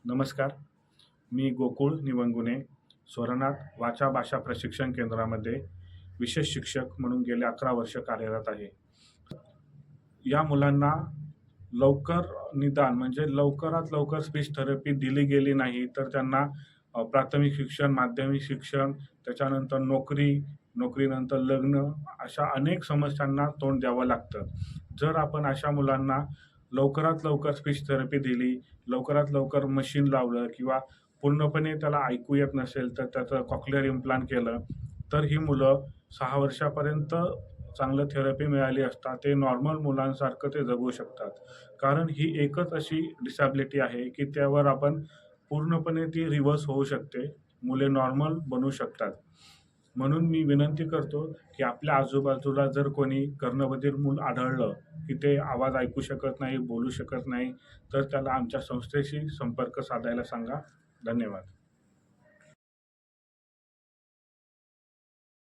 नमस्कार. मी गोकुळ निवंगुने, स्वरनाथ वाचा भाषा प्रशिक्षण केंद्रामध्ये विशेष शिक्षक म्हणून गेले 11 वर्ष कार्यरत आहे. या मुलांना लवकर निदान म्हणजे लवकरात लवकर स्पीच थेरपी दिली गेली नाही, तर त्यांना प्राथमिक शिक्षण, माध्यमिक शिक्षण, त्याच्यानंतर नोकरी, नोकरीनंतर लग्न अशा अनेक समस्यांना तोंड द्यावं लागतं. जर आपण अशा मुलांना लवकरात लवकर स्पीच थेरपी दिली, लवकरात लवकर मशीन लावलं किंवा पूर्णपणे त्याला ऐकू येत नसेल, तर त्याचं कॉक्लिअर इम्प्लांट केलं, तर ही मुलं 6 वर्षापर्यंत चांगलं थेरपी मिळाली असता ते नॉर्मल मुलांसारखं ते जगू शकतात. कारण ही एकच अशी डिसॅबिलिटी आहे, की त्यावर आपण पूर्णपणे ती रिव्हर्स होऊ शकते. मुले नॉर्मल बनू शकतात. म्हणून मी विनंती करतो, की आपल्या आजूबाजूला जर कोणी कर्णबधीर मूल आढळलं, की ते आवाज ऐकू शकत नाही, बोलू शकत नाही, तर त्याला आमच्या संस्थेशी संपर्क साधायला सांगा. धन्यवाद.